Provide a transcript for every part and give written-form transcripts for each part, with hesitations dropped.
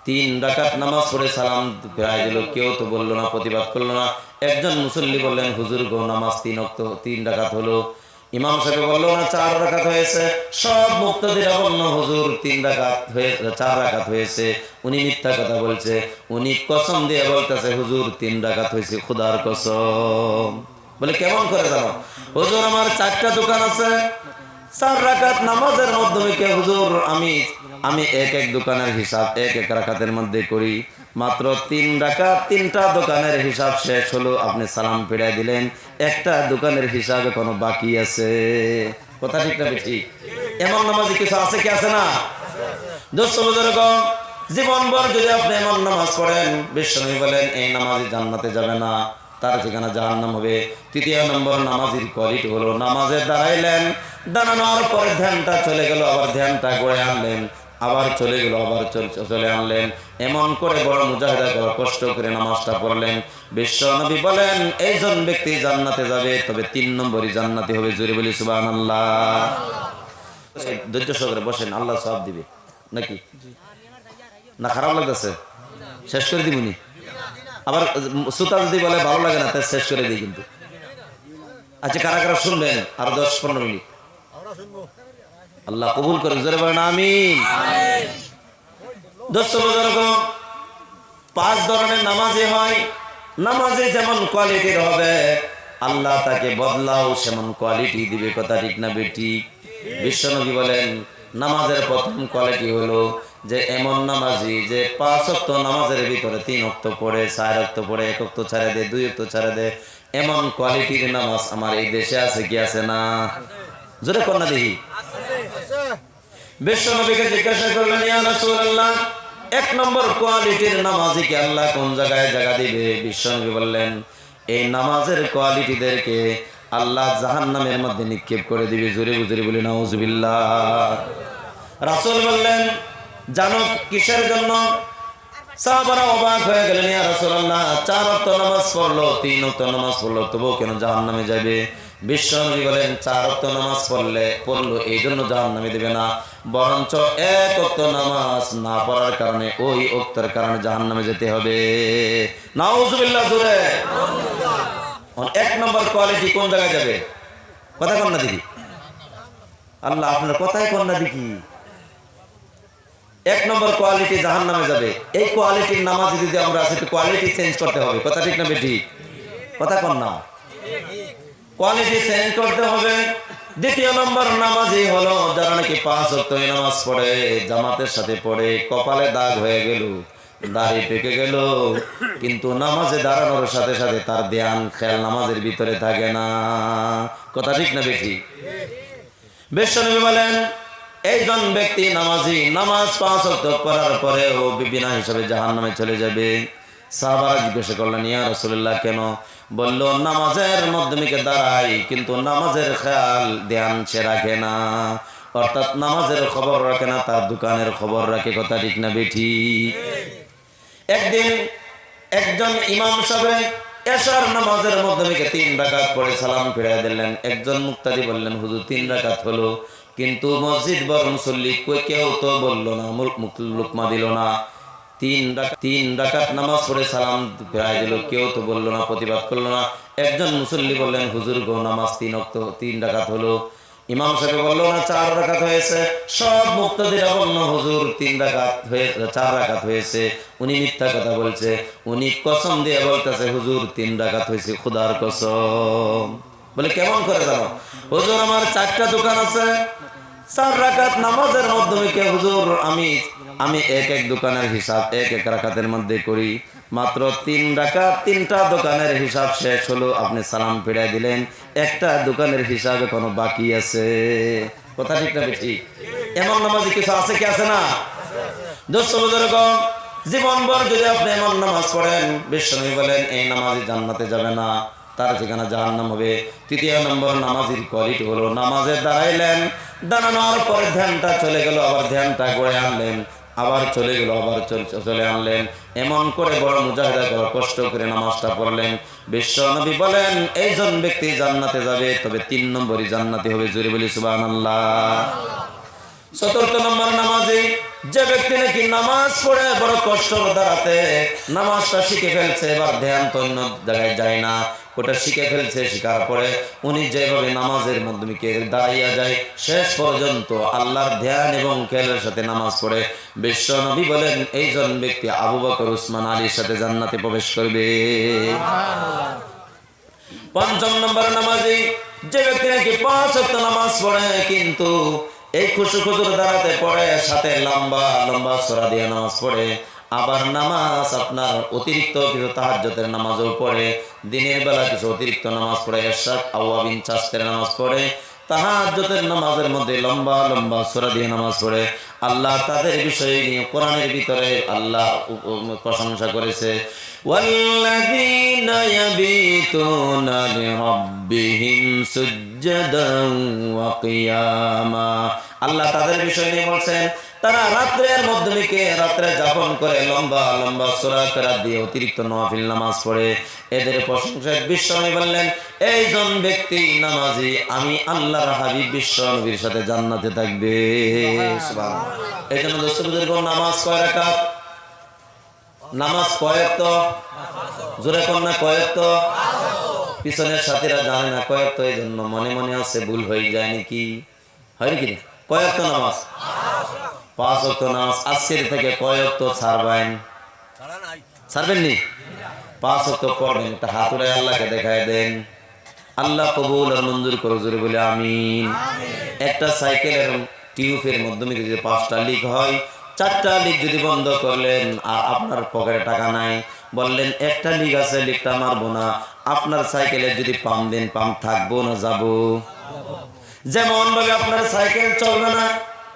তিন রাকাত নামাজ পড়ে সালাম ফিরাই দিল, কেউ তো বললো না, প্রতিবাদ করলো না। একজন মুসল্লি বললেন, হুজুর গো, নামাজ তিন রাকাত হলো। ইমাম সাহেব বললো না, 4 রাকাত হয়েছে। সব মুক্তাদিরা বলল, হুজুর 3 রাকাত হয়ে 4 রাকাত হয়েছে। উনি মিথ্যা কথা বলছে। উনি কসম দিয়ে বলতেছে, হুজুর 3 রাকাত হয়েছে, খোদার কসম। বলে কেমন করে জানো? হুজুর আমার 4টা দোকান আছে, 4 রাকাত নামাজের মাধ্যমে কে হুজুর আমি এক এক দোকানের হিসাব এক এক রাকাতের মধ্যে করি। মাত্র 3 রাকাত 3টা দোকানের হিসাব শেষ হলো, আপনি সালাম ফিরাই দিলেন, একটা দোকানের হিসাব এখনো বাকি আছে। কথা ঠিক না ঠিক? এমন নামাজি কিছু আছে কি আছে না? দোস্ত বুজুর্গ, জীবনভর যদি আপনি এমন নামাজ পড়েন, বিশ্বনবী বলেন এই নামাজি জান্নাতে যাবে না, তার ঠিকানা জাহান্নাম হবে। 3 নম্বর নামাজের কোয়ালিটি হলো, নামাজে দাঁড়াইলেন, দাঁড়ানোর পরে ধ্যানটা চলে গেল, আবার ধ্যানটা গড়ে আনলেন, আবার চলে গেল, আবার চলে আনলেন। এমন করে বড় মুজাহিদা করে কষ্ট করে নামাজটা পড়লেন। বিশ্বনবী বলেন এইজন ব্যক্তি জান্নাতে যাবে, তবে 3 নম্বরই জান্নাতি হবে। জোরে বলি সুবহানাল্লাহ। ধৈর্য সহকারে বসেন, আল্লাহ সওয়াব দিবে। নাকি না খারাপ লাগতেছে? শেষ করে দিবনি? আবার শ্রোতা যদি বলে ভালো লাগে না, তাই শেষ করে দিই কিন্তু। আচ্ছা, কারা কারা শুনবেন? আরো 10-15 মিনিট। আল্লাহ কবুল করে, জোরে বলেন আমিন। দোস্ত বুজুর্গ, 5 ধরনের নামাজি হয়। নামাজে যেমন কোয়ালিটির হবে, আল্লাহ তাকে বদলাও সেমন কোয়ালিটি দিবে। কথা ঠিক না বেটি? বিশ্বনবী বলেন নামাজের প্রথম কোয়ালিটি হলো যে এমন নামাজি যে 5 ওয়াক্ত নামাজের ভিতরে 3 ওয়াক্ত পড়ে, 4 ওয়াক্ত পড়ে, 1 ওয়াক্ত ছাড়ে দেয়, 2 ওয়াক্ত ছাড়ে দেয়। এমন কোয়ালিটির নামাজ আমার এই দেশে আছে কি আছে না? জোরে কন্যা দেখি। বিশ্বনবীকে জিজ্ঞাসা করলেন, ইয়া রাসূলুল্লাহ, 1 নম্বর কোয়ালিটির নামাজিকে আল্লাহ কোন জায়গায় জায়গা দিবে? বিশ্বনবী বললেন এই নামাজের কোয়ালিটিদেরকে আল্লাহ জাহান্নামের মধ্যে নিক্ষেপ করে দিবে। জোরে বুঝে বলি নাউজুবিল্লাহ। রাসূল বললেন জানো কিসের জন্য? সাহাবারা অবাক হয়ে গেলেন, ইয়া রাসূলুল্লাহ, 4 ওয়াক্ত নামাজ পড়লো, 3 ওয়াক্ত নামাজ পড়লো, তবুও কেন জাহান্নামে যাবে? বিশ্বনবী বলেন 4 ওয়াক্ত নামাজ পড়লো এই জন্য জাহান্নামে দেবে না, বরঞ্চ 1 ওয়াক্ত নামাজ না পড়ার কারণে, ওই ওয়াক্তের কারণে জাহান্নামে যেতে হবে। নাউজুবিল্লাহ জোরে। 1 নম্বর কোয়ালিটি কোন জায়গায় যাবে? কথা কন না দেখি। আল্লাহ আপনার কথাই কন না দেখি। 1 নম্বর কোয়ালিটি জাহান্নামে যাবে। এই কোয়ালিটির নামাজ যদি আমরা আছি, তো কোয়ালিটি চেঞ্জ করতে হবে। কথা ঠিক না বেটি? কথা কন না, কোয়ালিটি চেঞ্জ করতে হবে। 2 নম্বর নামাজি হলো যারা নাকি 5 ওয়াক্ত নামাজ পড়ে, জামাতের সাথে পড়ে, কপালে দাগ হয়ে গেল, দাড়ি পেকে গেল, কিন্তু নামাজে দাঁড়ানোর সাথে সাথে তার ধ্যান খেয়াল নামাজের ভিতরে থাকে না। কথা ঠিক না বেটি? বিশ্বনবী বলেন এইজন ব্যক্তি নামাজি, নামাজ 5 ওয়াক্ত পড়ার পরেও বিনা হিসাবে জাহান্নামে চলে যাবে। সাহাবারা জিজ্ঞাসা করলেন, ইয়া রাসূলুল্লাহ কেন? বলল নামাজের মাধ্যমে দাঁড়াই, কিন্তু নামাজের খেয়াল ধ্যান সে রাখে না, অর্থাৎ নামাজের খবর রাখে না, তার দোকানের খবর রাখে। কথা ঠিক না বেঠি? একদিন একজন ইমাম সাহেব এশার নামাজের মাধ্যমে 3 রাকাত পড়ে সালাম ফিরাই দিলেন। একজন মুক্তাদি বললেন, হুজুর 3 রাকাত হলো, কিন্তু মসজিদ বড় মুসল্লি কেউ তো বললো না, লুকমা দিল না। 3 রাকাত নামাজ পড়ে সালাম ফিরাই দিল, কেউ তো বললো না, প্রতিবাদ করলো না। একজন মুসল্লি বললেন, হুজুর গো, নামাজ 3 রাকাত হলো। ইমাম সাহেব বললো না, 4 রাকাত হয়েছে। সব মুক্তাদিরা বলল, হুজুর 3 রাকাত হয়ে 4 রাকাত হয়েছে। উনি মিথ্যা কথা বলছে। উনি কসম দিয়ে বলতেছে, হুজুর 3 রাকাত হয়েছে, খোদার কসম। বলে কেমন করে জানো? হুজুর আমার 4টা দোকান আছে, 4 রাকাত নামাজের মাধ্যমে কে হুজুর আমি এক এক দোকানের হিসাব এক এক রাকাতের মধ্যে করি। মাত্র 3 রাকাত 3টা দোকানের হিসাব শেষ হলো, আপনি সালাম ফিরাই দিলেন, একটা দোকানের হিসাব এখনো বাকি আছে। কথা ঠিক না ঠিক? এমন নামাজি কিছু আছে কি আছে না? দোস্ত বুজুর্গ, জীবনভর যদি আপনি এমন নামাজ পড়েন, বিশ্বনবী বলেন এই নামাজি জান্নাতে যাবে না, তার ঠিকানা জাহান্নাম হবে। 3 নম্বর নামাজের কোয়ালিটি হলো, নামাজে দাঁড়াইলেন, দাঁড়ানোর পরে ধ্যানটা চলে গেল, আবার ধ্যানটা গড়ে আনলেন, আবার চলে গেল, আবার চলে আনলেন। এমন করে বড় মুজাহিদা করে কষ্ট করে নামাজটা পড়লেন। বিশ্বনবী বলেন এইজন ব্যক্তি জান্নাতে যাবে, তবে 3 নম্বরই জান্নাতি হবে। জোরে বলি সুবহানাল্লাহ। 4 নম্বর নামাজি যে ব্যক্তি নাকি নামাজ পড়ে বড় কষ্টর দ্বারাতে নামাজটা শিখে ফেলছে, এবার ধ্যান তো অন্য জায়গায় যায় না, ওটা শিখে ফেলছে, শিখার পরে উনি যেভাবে নামাজের মাধ্যমে দাঁড়াইয়া যায় শেষ পর্যন্ত আল্লাহর ধ্যান এবং খেয়ালের সাথে নামাজ পড়ে, বিশ্ব নবী বলেন এইজন ব্যক্তি আবু বকর উসমান আলীর সাথে জান্নাতে প্রবেশ করবে। ৫ নম্বর নামাজি যে ব্যক্তি নাকি ৫ ওয়াক্ত নামাজ পড়ে কিন্তু এই খুশুর দাঁড়াতে পড়ে, সাথে লম্বা লম্বা সূরা দিয়ে নামাজ পড়ে, আবার নামাজ আপনার অতিরিক্ত কিছু তাহাজ্জুদের নামাজও পড়ে, দিনের বেলা কিছু অতিরিক্ত নামাজ পড়ে, ইশরাক আওয়াবিন চাষের নামাজ পড়ে, তাহাজ্জুদের নামাজের মধ্যে লম্বা লম্বা সূরা দিয়ে নামাজ পড়ে, আল্লাহ তাদের বিষয়ে নিয়ে কোরআনের ভিতরে আল্লাহ প্রশংসা করেছে, ওয়াল্লাযীনা ইয়াবিতুনা লিরাব্বিহিম সুজদান ওয়া কিয়ামা। আল্লাহ তাদের বিষয় নিয়ে বলছেন তারা রাত্রের মধ্যমিকে রাত্রে যাপন করে লম্বা লম্বা সূরা কেরাত দিয়ে অতিরিক্ত নওয়াফিল নামাজ পড়ে, এদের প্রশংসায় বিশ্বনবী বললেন এইজন ব্যক্তি নামাজি, আমি আল্লাহর হাবিব বিশ্বনবীর সাথে জান্নাতে থাকবে। সুবহানাল্লাহ। এইজন্য দোস্ত বুজুর্গ, নামাজ কয় রাকাত? নামাজ কয়েক তো জোরে কোন না, কয়েক তো পিছনের সাথীরা জানে না কয়েক তো, এই জন্য মনে মনে আছে ভুল হয়ে যায় নাকি, হয় নাকি? কয়েক তো নামাজ ৫ ওয়াক্ত নামাজ আজকের থেকে কয়েক তো ছাড়বেন, ছাড়বেন নি? ৫ ওয়াক্ত পড়বেন, একটা হাত উড়ায় আল্লাহকে দেখায় দেন, আল্লাহ কবুল আর মঞ্জুর করো, জোরে বলে আমিন। একটা সাইকেলের টিউবের মাধ্যমে যদি 5টা লিক হয়, 4টা লিক যদি বন্ধ করলেন আর আপনার পকেটে টাকা নাই, বললেন একটা লিক আছে, লিকটা মারবো না, আপনার সাইকেলের যদি পাম্প দেন, পাম্প থাকবো না যাবো? যেমন ভাবে আপনার সাইকেল চলবে না,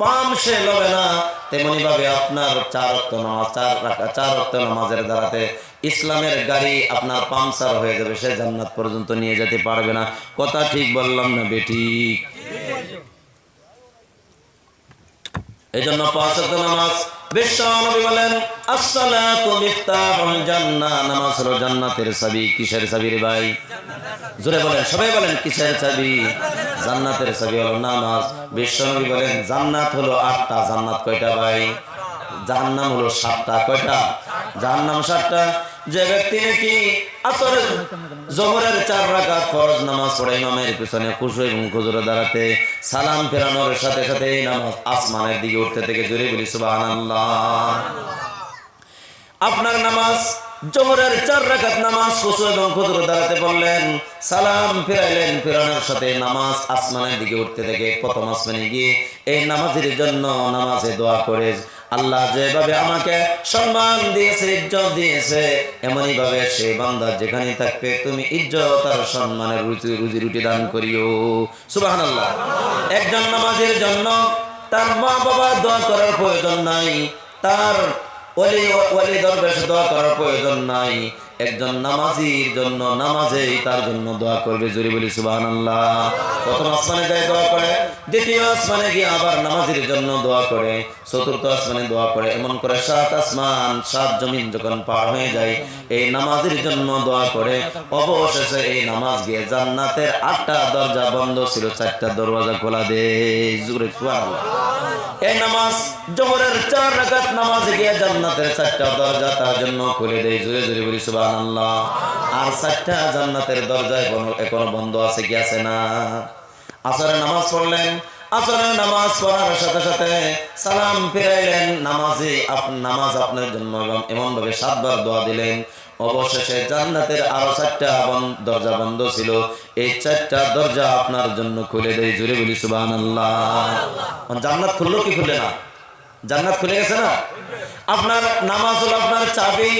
পাম্প সেল হবে না, তেমনি ভাবে আপনার 4 ওয়াক্ত নামাজের দ্বারাতে ইসলামের গাড়ি আপনার পাংচার হয়ে যাবে, সে জান্নাত পর্যন্ত নিয়ে যেতে পারবে না। কথা ঠিক বললাম না বেঠিক? এজন্য ৫ ওয়াক্ত নামাজ বিশ্ব নবী বলেন আসসালাতু মিফতাহুল জান্নাহ, নামাজ হলো জান্নাতের চাবি। কিসের চাবি রে ভাই? জোরে বলেন, সবাই বলেন কিসের চাবি? জান্নাতের চাবি হলো নামাজ। বিশ্ব নবী বলেন জান্নাত হলো 8টা, জান্নাত কয়টা ভাই? জাহান্নাম হলো 7টা। কয়টা? জাহান্নাম 7টা। যে ব্যক্তি নাকি আসরের জোহরের 4 রাকাত ফরজ নামাজ পড়ে ইমামের পিছনে খুশু এবং হুজুরে দাঁড়াতে সালাম ফেরানোর সাথে সাথে এই নামাজ আসমানের দিকে উঠতে থেকে জোরে বলি সুবহানাল্লাহ। আপনার নামাজ জোহরের 4 রাকাত নামাজ খুশু এবং হুজুরে দাঁড়াতে বললেন, সালাম ফেরাইলেন, ফেরানোর সাথে নামাজ আসমানের দিকে উঠতে থেকে প্রথম আসমানে গিয়ে এই নামাজের জন্য নামাজে দোয়া করে, আল্লাহ যেভাবে আমাকে সম্মান দিয়েছে, ইজ্জত দিয়েছে, এমনই ভাবে সেই বান্দা যেখানে থাকবে তুমি ইজ্জত আর সম্মানের রুজি রুটি দান করিও। সুবহানাল্লাহ। একজন নামাজের জন্য তার মা বাবা দোয়া করার প্রয়োজন নাই, তার ওলি দরবেশ দোয়া করার প্রয়োজন নাই। একজন নামাজির জন্য নামাজেই তার জন্য দোয়া করবে, জোরে বলি সুবহানাল্লাহ। প্রথম আসমানে যায় দোয়া করে, দ্বিতীয় আসমানে গিয়ে আবার নামাজির জন্য দোয়া করে, চতুর্থ আসমানে দোয়া করে, এমন করে 7 আসমান 7 জমিন যখন পার হয়ে যায় এই নামাজের জন্য দোয়া করে, অবশেষে এই নামাজ গিয়ে জান্নাতের 8টা দরজা বন্ধ ছিল, 4টা দরজা খোলা দেয়। জোরে সুবহানাল্লাহ। এই নামাজ জোহরের 4 রাকাত নামাজ গিয়ে জান্নাতের 4টা দরজা তার জন্য খুলে দেয়। জোরে জোরে বলি সুবহানাল্লাহ। আর 4টা জান্নাতের দরজা এখনো বন্ধ আছে কি আছে না? আসরের নামাজ পড়লেন, আসরের নামাজ পড়ার সাথে সাথে সালাম ফিরাইলেন, নামাজ আপনার জন্য এমন ভাবে 7 বার দোয়া দিলেন, অবশেষে জান্নাতের আরো 4টা দরজা বন্ধ ছিল, এই 4টা দরজা আপনার জন্য খুলে দেয়। জোরে বলি সুবহানাল্লাহ। জান্নাত খুললো কি খুলে না? জান্নাত খুলে গেছে না? আপনার নামাজ হলো আপনার চাবি।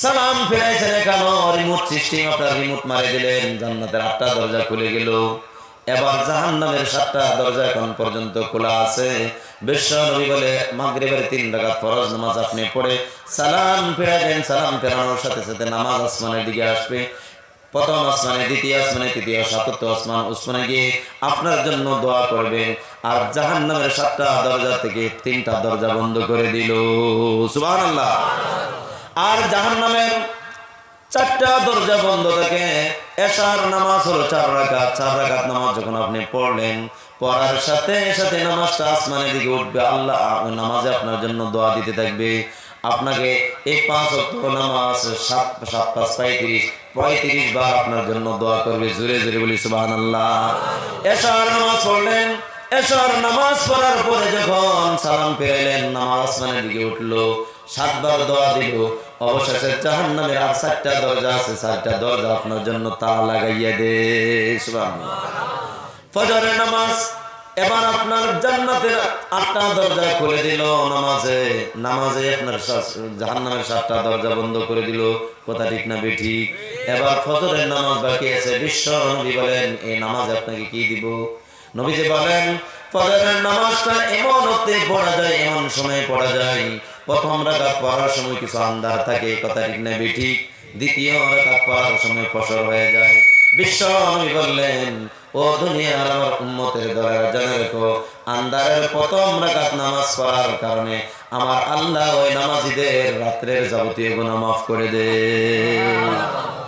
সালাম ফিরাইছেন, কেন রিমোট সিস্টেম, আপনার রিমোট মারে দিলেন, জান্নাতের 8টা দরজা খুলে গেল। এবার জাহান্নামের 7টা দরজা এখন পর্যন্ত খোলা আছে। বিশ্ব নবী বলে মাগরিবের 3 রাকাত ফরজ নামাজ আপনি পড়ে সালাম ফিরাবেন, সালাম ফেরানোর সাথে সাথে নামাজ আসমানের দিকে আসবে। প্রথম আসমানে, দ্বিতীয় আসমানে, তৃতীয়, 7র্থ আসমান উসমানে গিয়ে আপনার জন্য দোয়া করবেন, আর জাহান্নামের 7টা দরজা থেকে 3টা দরজা বন্ধ করে দিল। সুবহানাল্লাহ। আর জাহান্নামের চারটা দরজা বন্ধ থাকে। এশার নামাজ হলো 4 রাকাত। 4 রাকাত নামাজ যখন আপনি পড়লেন, পড়ার সাথে সাথে নামাজটা আসমানের দিকে উঠবে। আল্লাহ নামাজে আপনার জন্য দোয়া দিতে থাকবে। আপনাকে এই 5 ওয়াক্ত নামাজ 7 7 5 35 বার আপনার জন্য দোয়া করবে। জোরে জোরে বলি সুবহানাল্লাহ। এশার নামাজ পড়লেন, এশার নামাজ পড়ার পরে যখন সালাম ফিরাইলেন, নামাজ আসমানের দিকে উঠলো, 7 বার দোয়া দিল। অবশেষে জাহান্নামের আর 4টা দরজা আছে, 4টা দরজা আপনার জন্য তালা লাগাইয়া দে। সুবহানাল্লাহ। ফজরের নামাজ, এবার আপনার জান্নাতের 8টা দরজা খুলে দিল নামাজে। নামাজে আপনার জাহান্নামের 7টা দরজা বন্ধ করে দিল। কথা ঠিক না বেঠিক? এবার ফজরের নামাজ বাকি আছে। বিশ্ব নবী বলেন, এই নামাজে আপনাকে কি দিব? নবীজি বলেন, ফজরের নামাজটা এমন হতে পড়া যায়, এমন সময় পড়া যায়, প্রথম রাকাত পড়ার সময় কিছু আন্ধার থাকে। কথা ঠিক না বেঠিক? দ্বিতীয় রাকাত পড়ার সময় ফজর হয়ে যায়। বিশ্ব নবী বললেন, ও দুনিয়ার আমার উম্মতের দলেরা, জেনে রেখো, আন্ধারের প্রথম রাকাত নামাজ পড়ার কারণে আমার আল্লাহ ওই নামাজীদের রাত্রের যাবতীয় গুনাহ মাফ করে দেয়।